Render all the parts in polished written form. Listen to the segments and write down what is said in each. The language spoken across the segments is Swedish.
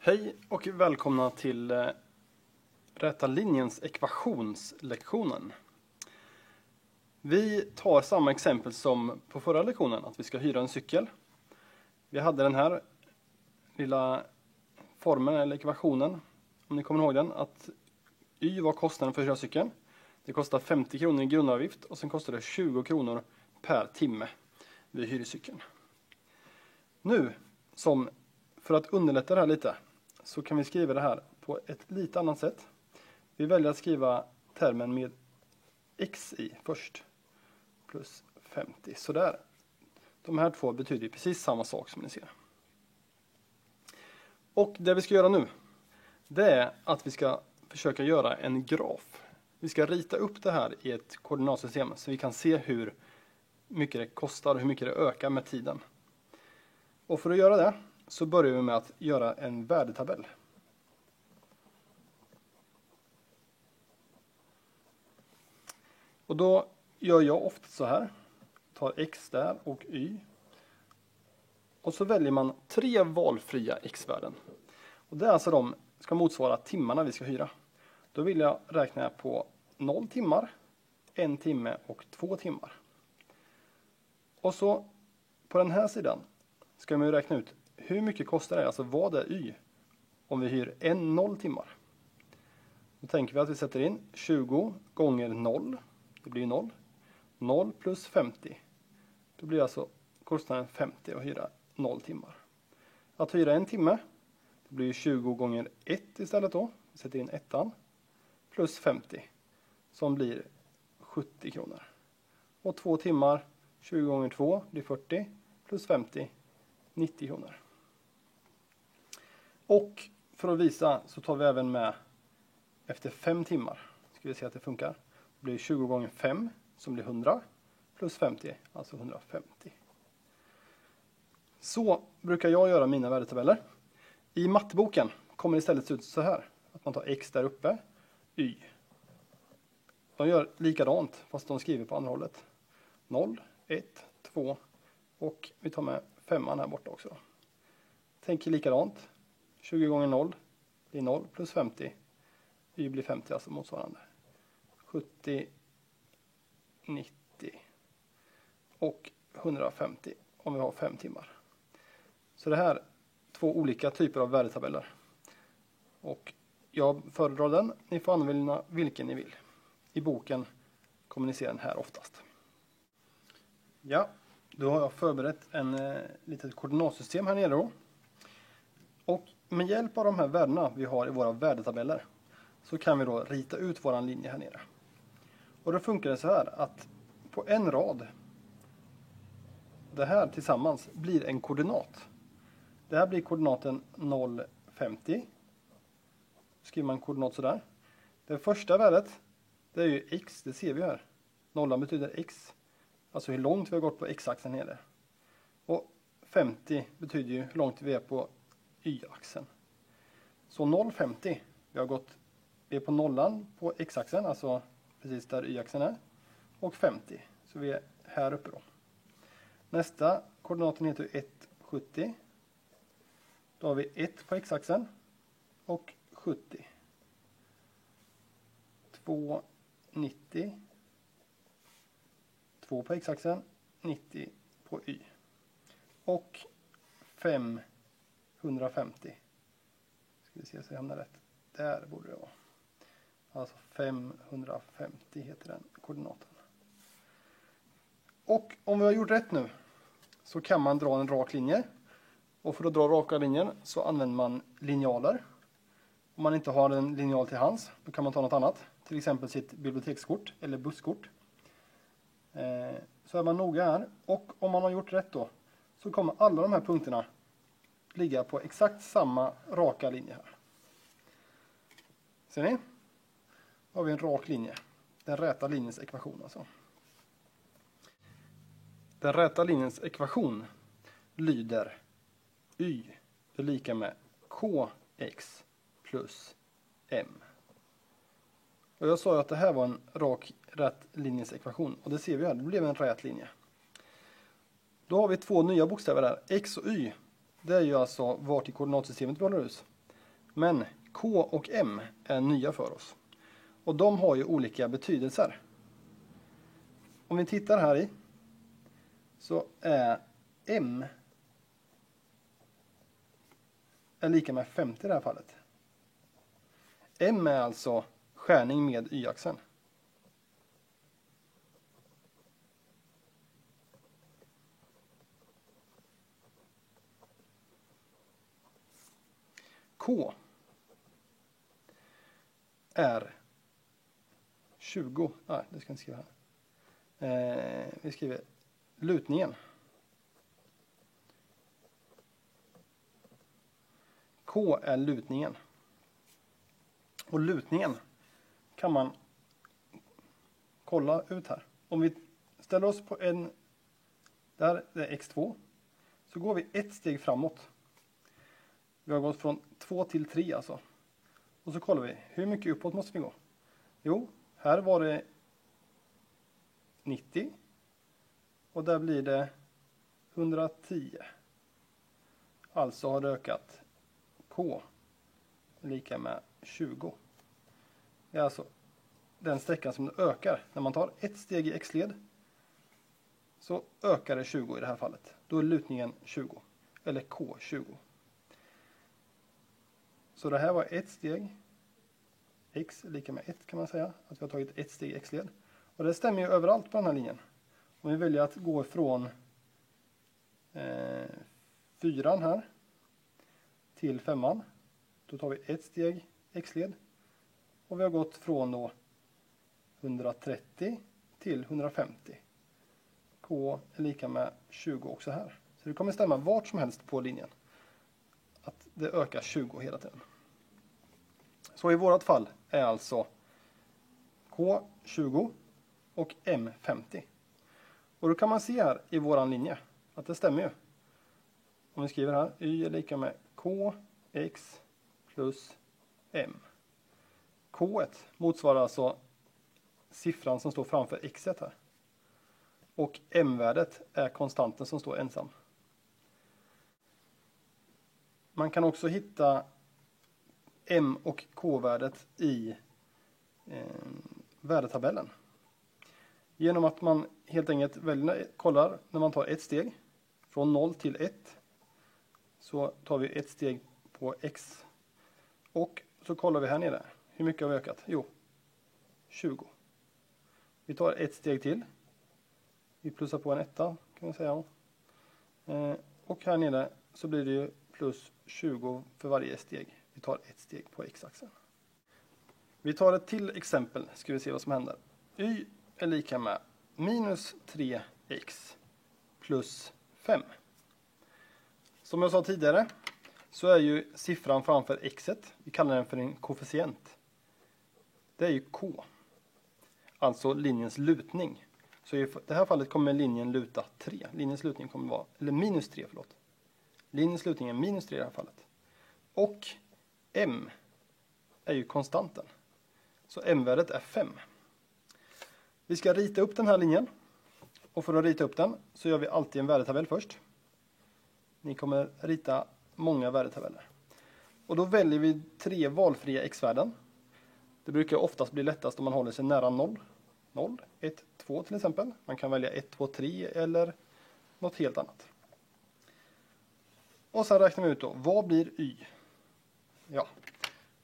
Hej och välkomna till räta linjens ekvationslektionen. Vi tar samma exempel som på förra lektionen, att vi ska hyra en cykel. Vi hade den här lilla formeln eller ekvationen, om ni kommer ihåg den, att y var kostnaden för att hyra cykeln. Det kostar 50 kronor i grundavgift och sen kostar det 20 kronor per timme vid hyrcykeln. Nu, för att underlätta det här lite, så kan vi skriva det här på ett lite annat sätt. Vi väljer att skriva termen med x i först. Plus 50. Så där. De här två betyder precis samma sak som ni ser. Och det vi ska göra nu, det är att vi ska försöka göra en graf. Vi ska rita upp det här i ett koordinatsystem så vi kan se hur mycket det kostar och hur mycket det ökar med tiden. Och för att göra det så börjar vi med att göra en värdetabell. Och då gör jag ofta så här. Tar x där och y. Och så väljer man 3 valfria x-värden. Och det är alltså de ska motsvara timmarna vi ska hyra. Då vill jag räkna på 0 timmar, 1 timme och 2 timmar. Och så på den här sidan ska man räkna ut hur mycket kostar det, alltså vad är y om vi hyr 0 timmar. Då tänker vi att vi sätter in 20 gånger 0, det blir 0. 0 plus 50, då blir alltså kostnaden 50 att hyra 0 timmar. Att hyra 1 timme, det blir 20 gånger 1 istället då, vi sätter in 1 plus 50, som blir 70 kronor. Och 2 timmar, 20 gånger 2 blir 40, plus 50, 90 kronor. Och för att visa så tar vi även med efter 5 timmar. Ska vi se att det funkar. Det blir 20 gånger 5 som blir 100 plus 50, alltså 150. Så brukar jag göra mina värdetabeller. I matteboken kommer det istället se ut så här. Att man tar x där uppe, y. De gör likadant fast de skriver på andra hållet. 0, 1, 2 och vi tar med 5:an här borta också. Tänker likadant. 20 gånger 0 blir 0 plus 50. Y blir 50, alltså motsvarande. 70, 90 och 150 om vi har 5 timmar. Så det här är 2 olika typer av värdetabeller. Och jag föredrar den. Ni får använda vilken ni vill. I boken kommer ni se den här oftast. Ja, då har jag förberett en litet koordinatsystem här nere då. Och med hjälp av de här värdena vi har i våra värdetabeller så kan vi då rita ut våran linje här nere. Och då funkar det så här att på en rad, det här tillsammans blir en koordinat. Det här blir koordinaten 0,50. Skriver man koordinat sådär. Det första värdet, det är ju x, det ser vi här. Nollan betyder x. Alltså hur långt vi har gått på x-axeln nere. Och 50 betyder ju hur långt vi är på y-axeln. Så 0,50, vi är på nollan på x-axeln, alltså precis där y-axeln är. Och 50, så vi är här uppe då. Nästa koordinaten heter 1,70. Då har vi 1 på x-axeln och 70. 2,90. 2 på x-axeln, 90 på y. Och 550. Ska vi se så jag hamnar rätt. Där borde det vara. Alltså 550 heter den koordinaten. Och om vi har gjort rätt nu så kan man dra en rak linje. Och för att dra raka linjer så använder man linjaler. Om man inte har en linjal till hands, då kan man ta något annat. Till exempel sitt bibliotekskort eller busskort. Så är man noga här. Och om man har gjort rätt då så kommer alla de här punkterna ligga på exakt samma raka linje här. Ser ni? Då har vi en rak linje. Den räta linjens ekvation alltså. Den räta linjens ekvation lyder y är lika med kx plus m. Och jag sa ju att det här var en rätt linjens ekvation. Och det ser vi här, det blev en rät linje. Då har vi 2 nya bokstäver där, x och y. Det är ju alltså vart i koordinatsystemet vi håller hus. Men K och M är nya för oss. Och de har ju olika betydelser. Om vi tittar här i så är M är lika med 50 i det här fallet. M är alltså skärning med y-axeln. K är 20. Nej, det ska jag inte skriva här. Vi skriver lutningen. K är lutningen. Och lutningen kan man kolla ut här. Om vi ställer oss på en, där är x2, så går vi ett steg framåt. Vi har gått från 2 till 3 alltså. Och så kollar vi, hur mycket uppåt måste vi gå? Jo, här var det 90. Och där blir det 110. Alltså har det ökat K lika med 20. Det är alltså den sträckan som det ökar. När man tar ett steg i x-led så ökar det 20 i det här fallet. Då är lutningen 20. Eller K20. Så det här var ett steg. X är lika med 1 kan man säga. Att vi har tagit ett steg i x-led. Och det stämmer ju överallt på den här linjen. Om vi väljer att gå från 4 här till 5. Då tar vi ett steg x-led. Och vi har gått från då 130 till 150. K är lika med 20 också här. Så det kommer stämma vart som helst på linjen. Att det ökar 20 hela tiden. Så i vårat fall är alltså K 20 och M 50. Och då kan man se här i våran linje att det stämmer ju. Om vi skriver här, y är lika med K, x plus M. K1 motsvarar alltså siffran som står framför x1 här. Och M-värdet är konstanten som står ensam. Man kan också hitta M- och K-värdet i värdetabellen. Genom att man helt enkelt kollar när man tar ett steg från 0 till 1. Så tar vi ett steg på x. Och så kollar vi här nere. Hur mycket har vi ökat? Jo, 20. Vi tar ett steg till. Vi plussar på en 1 kan man säga. Och här nere så blir det ju plus 20 för varje steg. Vi tar ett steg på x-axeln. Vi tar ett till exempel. Ska vi se vad som händer. Y är lika med minus 3x plus 5. Som jag sa tidigare så är ju siffran framför x1, vi kallar den för en koefficient. Det är ju K. Alltså linjens lutning. Så i det här fallet kommer linjen luta 3. Linjens lutning kommer vara, eller minus 3 förlåt. Linjens lutning är minus 3 i det här fallet. Och M är ju konstanten. Så M-värdet är 5. Vi ska rita upp den här linjen. Och för att rita upp den så gör vi alltid en värdetabell först. Ni kommer rita många värdetabeller. Och då väljer vi 3 valfria x-värden. Det brukar oftast bli lättast om man håller sig nära 0. 0, 1, 2 till exempel. Man kan välja 1, 2, 3 eller något helt annat. Och sen räknar vi ut då, vad blir y? Ja,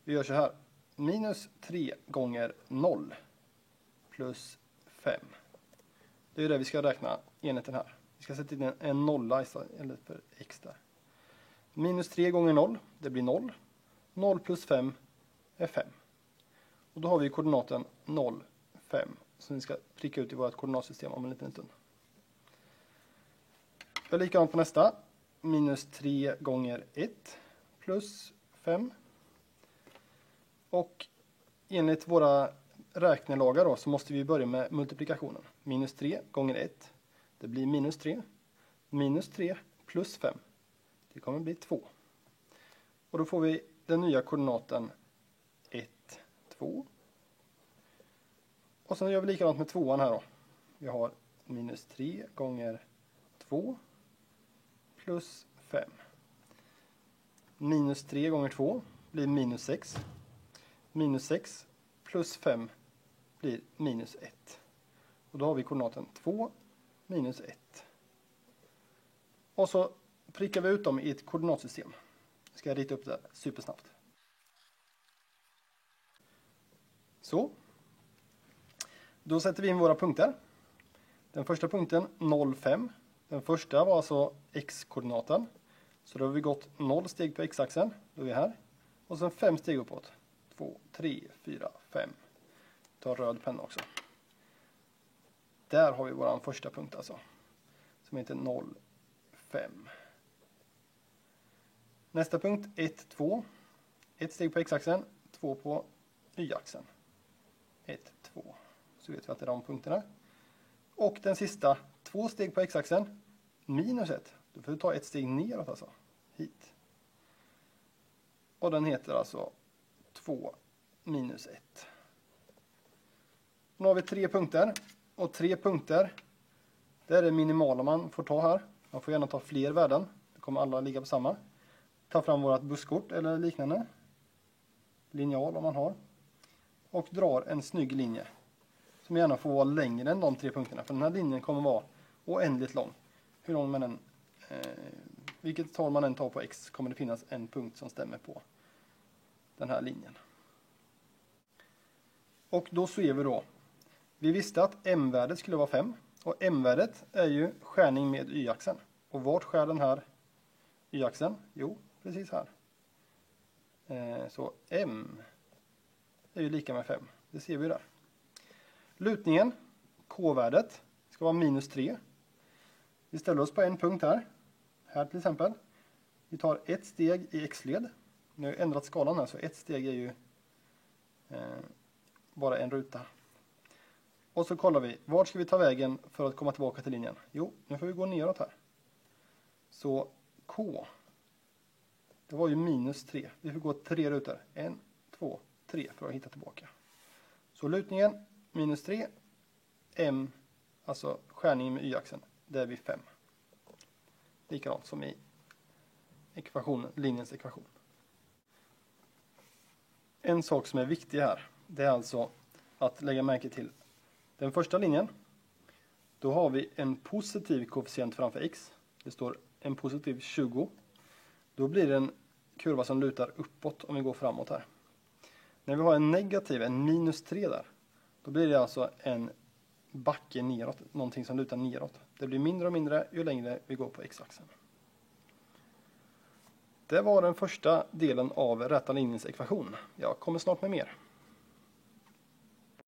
vi gör så här. Minus 3 gånger 0 plus 5. Det är det vi ska räkna enheten här. Vi ska sätta in en nolla istället för x där. Minus 3 gånger 0, det blir 0. 0 plus 5 är 5. Och då har vi koordinaten 0, 5. Som vi ska pricka ut i vårt koordinatsystem om en liten stund. Det är likadant på nästa. Minus 3 gånger 1 plus 5. Och enligt våra räknelagar då, så måste vi börja med multiplikationen. Minus 3 gånger 1. Det blir minus 3. Minus 3 plus 5. Det kommer bli 2. Och då får vi den nya koordinaten 1, 2. Och sen gör vi likadant med 2an här då. Vi har minus 3 gånger 2 plus 5. Minus 3 gånger 2 blir minus 6. Minus 6 plus 5 blir minus 1. Och då har vi koordinaten 2 minus 1. Och så prickar vi ut dem i ett koordinatsystem. Jag ska rita upp det supersnabbt. Så. Då sätter vi in våra punkter. Den första punkten 0, 5. Den första var alltså x-koordinaten. Så då har vi gått 0 steg på x-axeln. Då är vi här. Och sen 5 steg uppåt. 2, 3, 4, 5. Ta röd penna också. Där har vi vår första punkt alltså. Som heter 0, 5. Nästa punkt 1, 2. 1 steg på x-axeln. 2 på y-axeln. 1, 2. Så vet vi att det är de punkterna. Och den sista 2 steg på x-axeln. Minus 1. Då får vi ta ett steg neråt alltså. Hit. Och den heter alltså 2 minus 1. Nu har vi 3 punkter. Och 3 punkter, det är det minimala man får ta här. Man får gärna ta fler värden. Det kommer alla ligga på samma. Ta fram vårt busskort eller liknande. Linjal om man har. Och drar en snygg linje. Som gärna får vara längre än de 3 punkterna. För den här linjen kommer vara oändligt lång. Hur lång man än, vilket tal man än tar på x kommer det finnas en punkt som stämmer på den här linjen. Och då ser vi då. Vi visste att m-värdet skulle vara 5. Och m-värdet är ju skärning med y-axeln. Och vart skär den här y-axeln? Jo, precis här. Så m är ju lika med 5. Det ser vi där. Lutningen, k-värdet, ska vara minus 3. Vi ställer oss på en punkt här. Här till exempel. Vi tar ett steg i x-led. Nu har jag ändrat skalan här så ett steg är ju bara en ruta. Och så kollar vi, vart ska vi ta vägen för att komma tillbaka till linjen? Jo, nu får vi gå neråt här. Så k, det var ju minus 3. Vi får gå 3 rutor. 1, 2, 3 för att hitta tillbaka. Så lutningen, minus 3. M, alltså skärningen med y-axeln, det är vid 5. Likadant som i ekvationen, linjens ekvation. En sak som är viktig här, det är alltså att lägga märke till den första linjen. Då har vi en positiv koefficient framför x. Det står en positiv 20. Då blir det en kurva som lutar uppåt om vi går framåt här. När vi har en negativ, en minus 3 där, då blir det alltså en backe neråt, någonting som lutar neråt. Det blir mindre och mindre ju längre vi går på x-axeln. Det var den första delen av rätta linjens ekvation. Jag kommer snart med mer.